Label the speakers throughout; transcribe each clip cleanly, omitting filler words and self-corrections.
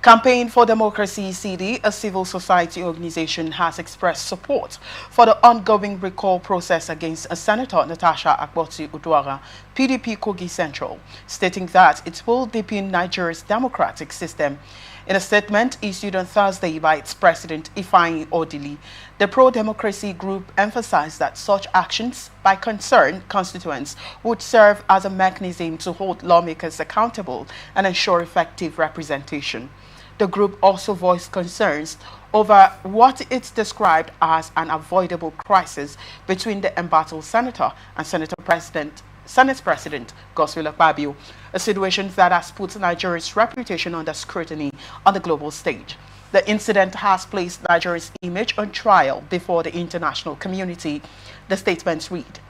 Speaker 1: Campaign for Democracy CD, a civil society organization, has expressed support for the ongoing recall process against Senator Natasha Akpoti-Uduaghan, PDP-Kogi Central, stating that it will deepen Nigeria's democratic system. In a statement issued on Thursday by its president, Ifeanyi Odili, the pro-democracy group emphasized that such actions by concerned constituents would serve as a mechanism to hold lawmakers accountable and ensure effective representation. The group also voiced concerns over what it's described as an avoidable crisis between the embattled senator and Senate President Godswill Akpabio, a situation that has put Nigeria's reputation under scrutiny on the global stage. The incident has placed Nigeria's image on trial before the international community, the statements read.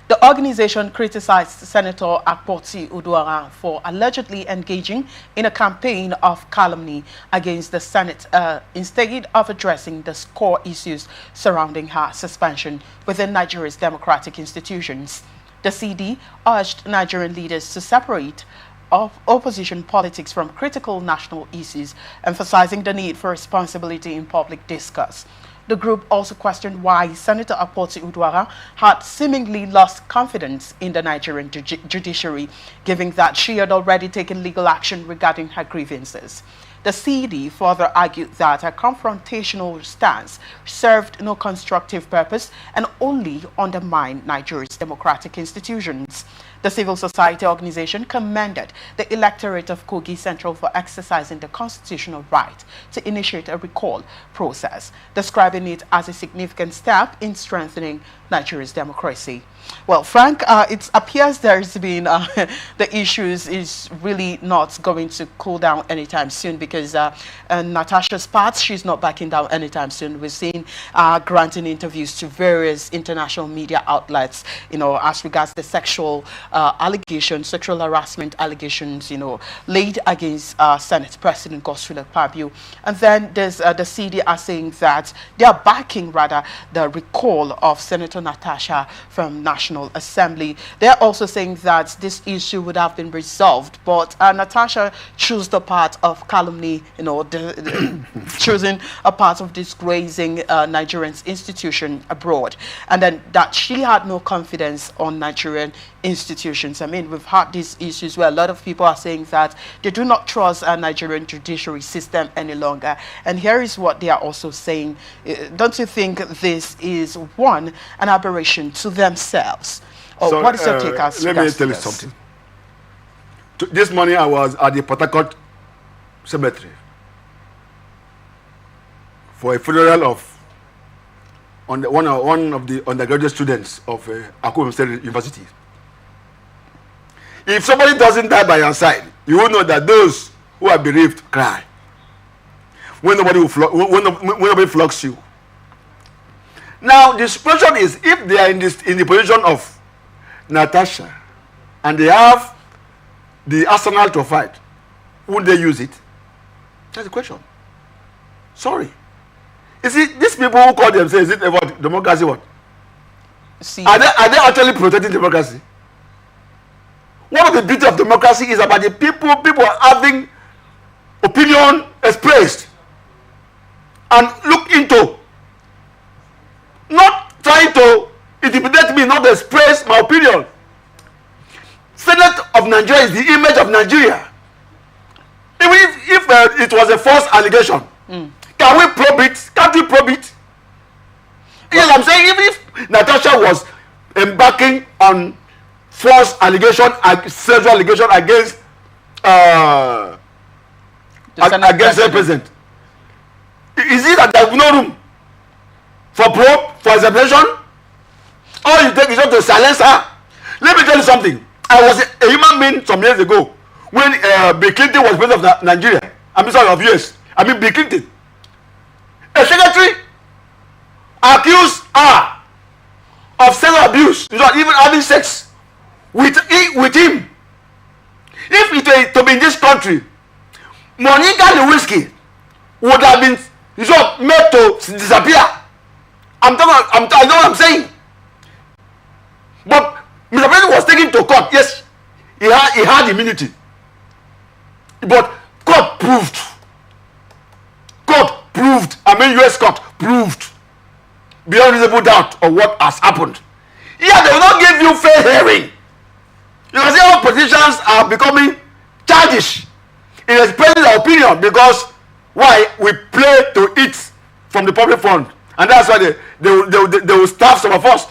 Speaker 1: The organization criticized Senator Akpoti-Uduaghan for allegedly engaging in a campaign of calumny against the Senate instead of addressing the core issues surrounding her suspension within Nigeria's democratic institutions. The CD urged Nigerian leaders to separate opposition politics from critical national issues, emphasizing the need for responsibility in public discourse. The group also questioned why Senator Akpoti-Uduaghan had seemingly lost confidence in the Nigerian judiciary, given that she had already taken legal action regarding her grievances. The CD further argued that her confrontational stance served no constructive purpose and only undermined Nigeria's democratic institutions. The civil society organization commended the electorate of Kogi Central for exercising the constitutional right to initiate a recall process, describing it as a significant step in strengthening Nigeria's democracy. Well, Frank, it appears there's been the issues is really not going to cool down anytime soon because Natasha's part, she's not backing down anytime soon. We've seen granting interviews to various international media outlets, as regards the sexual allegations, sexual harassment allegations, laid against Senate President Godswill Akpabio. And then there's the CD are saying that they are backing rather the recall of Senator Natasha from National Assembly. They're also saying that this issue would have been resolved, but Natasha chose the part of calumny, choosing a part of disgracing Nigerian institution abroad, and then that she had no confidence on Nigerian institutions. I mean, we've had these issues where a lot of people are saying that they do not trust a Nigerian judiciary system any longer. And here is what they are also saying. Don't you think this is, an aberration to themselves? Or so, what is your take as
Speaker 2: let me tell you something. This morning I was at the Port Harcourt cemetery for a funeral of one of the undergraduate students of Akko State University. If somebody doesn't die by your side, you will know that those who are bereaved cry. When nobody flocks you. Now the situation is, if they are in the position of Natasha and they have the arsenal to fight, would they use it? That's the question. Sorry. You see, these people who call themselves, is it about democracy? What? Are they actually protecting democracy? One of the beauty of democracy is about the people having opinion expressed and look into, not trying to intimidate me, not express my opinion. Senate of Nigeria is the image of Nigeria. Even if it was a false allegation, can we probe it? Can't we probe it? Yes, I'm saying, even if Natasha was embarking on false allegation, sexual allegation against the president, is it that there is no room for probe, for examination? All you take is just to silence her. Let me tell you something. I was a human being some years ago when Bill Clinton was president of Nigeria. I'm sorry, of US. I mean Bill Clinton. A secretary accused her of sexual abuse, not even having sex with him. If it were to be in this country, Monica Lewinsky would have been made to disappear. I know what I'm saying. But Mr. President was taken to court. Yes, he had immunity. But court proved. Court proved. I mean, U.S. court proved beyond reasonable doubt of what has happened. Yeah, they will not give you fair hearing. You can see how politicians are becoming childish in expressing their opinion because why? We play to eat from the public fund, and that's why they will starve some of us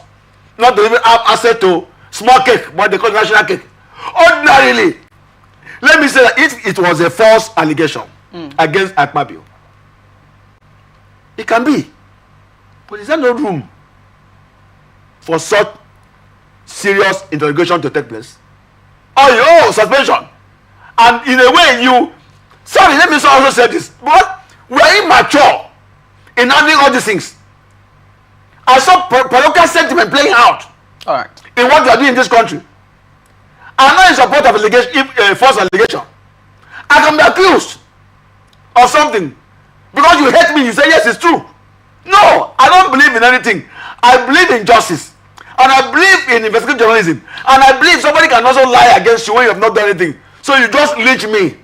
Speaker 2: not to even have access to small cake, but they call it national cake. Ordinarily, let me say that if it was a false allegation against Akpabio, it can be, but is there no room for such serious interrogation to take place? Oh, suspension. And in a way, sorry, let me also say this, but we are immature in handling all these things. I saw political sentiment playing out in what they are doing in this country. I'm not in support of allegation, false allegation. I can be accused of something because you hate me. You say yes, it's true. No, I don't believe in anything. I believe in justice, and I believe in investigative journalism, and I believe somebody can also lie against you when you have not done anything. So you just lynch me.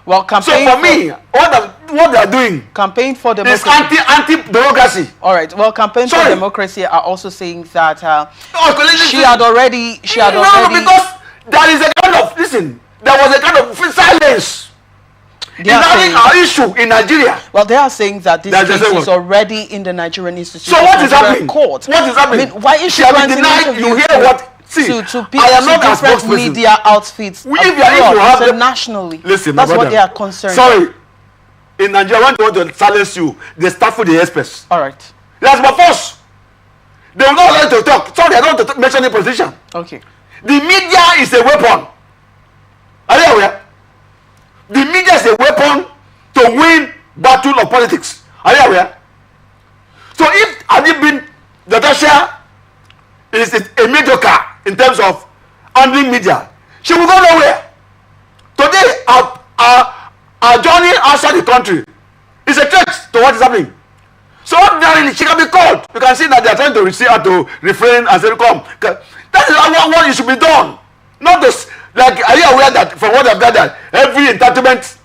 Speaker 1: Well,
Speaker 2: so for me, what they are doing,
Speaker 1: campaign for democracy,
Speaker 2: is anti-democracy.
Speaker 1: All right. Well, campaign for democracy are also saying that she had already.
Speaker 2: No, because there is a kind of there was a kind of silence in having our issue in Nigeria.
Speaker 1: Well, they are saying that this case is already in the Nigerian institution.
Speaker 2: So what is happening?
Speaker 1: Court.
Speaker 2: What is happening?
Speaker 1: I mean, why is she
Speaker 2: denied? You hear what? See, I am not a
Speaker 1: different media outfits internationally.
Speaker 2: Listen,
Speaker 1: that's what they are concerned.
Speaker 2: Sorry, in Nigeria, when they want to silence you, they stifle the experts.
Speaker 1: All right.
Speaker 2: That's my force. They will not allow you to talk. Sorry, I don't want to mention any politician.
Speaker 1: Okay.
Speaker 2: The media is a weapon. Are you aware? The media is a weapon to win battle of politics. Are you aware? So if had it been Natasha is a mediocre in terms of handling media, she will go nowhere. Today, our journey outside the country is a threat to what is happening. So ordinarily, she can be called. You can see that they are trying to receive her to refrain and say, come. That is what it should be done. Not this, like, are you aware that from what I've gathered, every entitlement,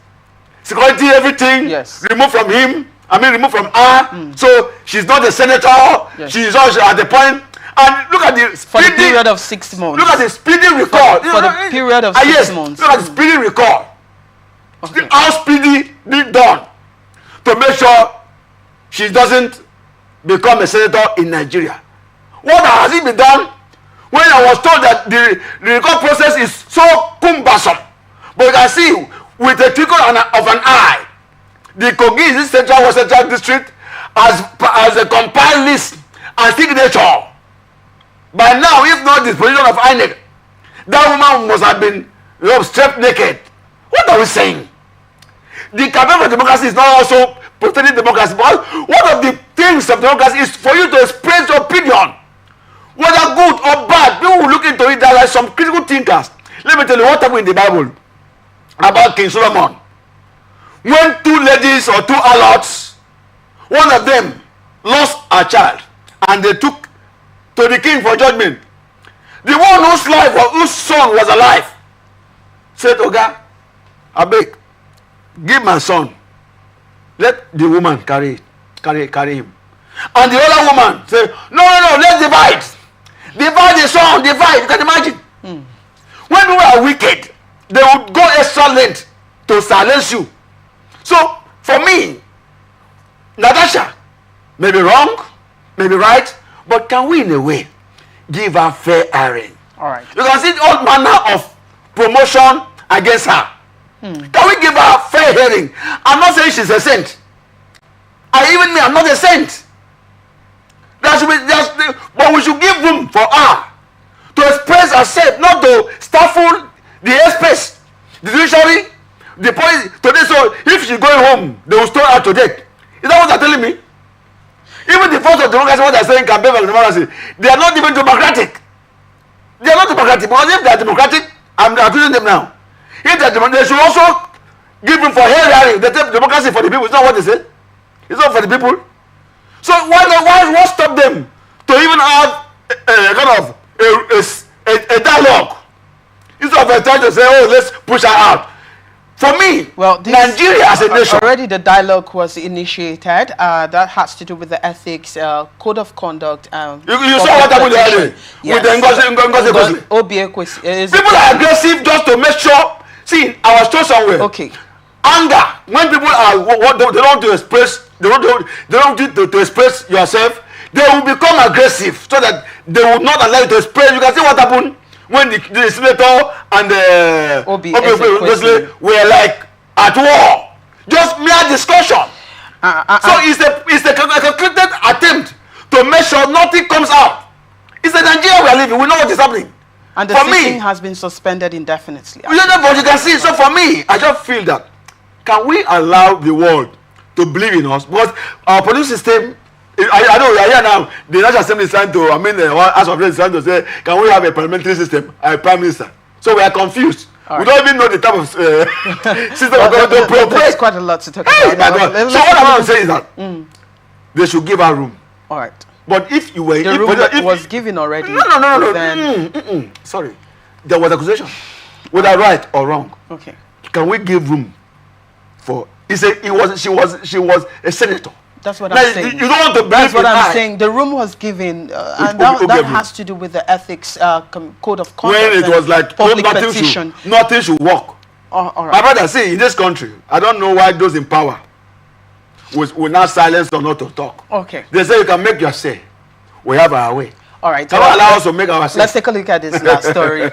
Speaker 2: security, everything, removed from him, removed from her. So she's not a senator. She's also at the point. And look at the
Speaker 1: for the period of 6 months.
Speaker 2: Look at the speedy record.
Speaker 1: For the period of 6 months.
Speaker 2: Look at the speedy record. Okay. How speedy did done to make sure she doesn't become a senator in Nigeria. What has it been done when I was told that the record process is so cumbersome? But you can see with a twinkle of an eye, the Kogi Central District has a compiled list and signature. By now, if not the position of INEC, that woman must have been stripped naked. What are we saying? The campaign for democracy is not also protecting democracy, but one of the things of democracy is for you to express your opinion. Whether good or bad, people will look into it. There are some critical thinkers. Let me tell you what happened in the Bible about King Solomon. When 2 ladies or 2 harlots, one of them lost a child, and they took to the king for judgment. The one whose life or whose son was alive said, Oga, abeg, give my son. Let the woman carry him. And the other woman said, no, let's divide. Divide the son, divide. You can imagine. When people are wicked, they would go extra length to silence you. So, for me, Natasha may be wrong, may be right, but can we in a way give her fair hearing?
Speaker 1: All right.
Speaker 2: You can see all manner of promotion against her. Can we give her fair hearing? I'm not saying she's a saint. I'm not a saint. But we should give room for her to express herself, not to stifle the airspace, the judiciary, the police. Today, so if she's going home, they will stone her to death. Is that what they're telling me? Even the force of democracy, what they're saying, campaign for democracy, they are not even democratic. They are not democratic, because if they are democratic, I'm accusing them now. If they are democratic, they should also give them for hearing. They take democracy for the people. It's not what they say. It's not for the people. So why stop them to even have a dialogue? Instead of trying to say, oh, let's push her out. For me,
Speaker 1: well,
Speaker 2: Nigeria as a nation.
Speaker 1: Already the dialogue was initiated. That has to do with the ethics, code of conduct.
Speaker 2: You saw what happened the other day with the Ngozi. People are aggressive just to make sure. See, I was told somewhere.
Speaker 1: Okay.
Speaker 2: Anger, when people are they don't to express, they don't to express yourself, they will become aggressive so that they will not allow you to express. You can see what happened when the senator and the were like at war, just mere discussion. So it's a calculated attempt to make sure nothing comes out. It's the Nigeria we are living. We know what is happening.
Speaker 1: And the sitting has been suspended indefinitely.
Speaker 2: You know, but you can see. So for me, I just feel that can we allow the world to believe in us? Because our political system. I know we are here now. The National Assembly is trying to, the House of Representatives is trying to say, can we have a parliamentary system, a prime minister? So we are confused. We don't even know the type of system we're going to appropriate.
Speaker 1: There's quite a lot to talk
Speaker 2: about. So what I want to say is that they should give her room.
Speaker 1: All right.
Speaker 2: But if you were...
Speaker 1: The room was given already.
Speaker 2: No. Then... Sorry. There was accusation. Whether right or wrong.
Speaker 1: Okay.
Speaker 2: Can we give room for... She was a senator.
Speaker 1: That's what I'm saying.
Speaker 2: You don't want to believe.
Speaker 1: That's what I'm saying. The room was given, and that has to do with the ethics code of conduct.
Speaker 2: When it was like nothing should work.
Speaker 1: All right.
Speaker 2: My brother, see, in this country, I don't know why those in power will not silence or not to talk.
Speaker 1: Okay.
Speaker 2: They say you can make your say. We have our way.
Speaker 1: All right.
Speaker 2: Can allow us to make our say.
Speaker 1: Let's take a look at this last story.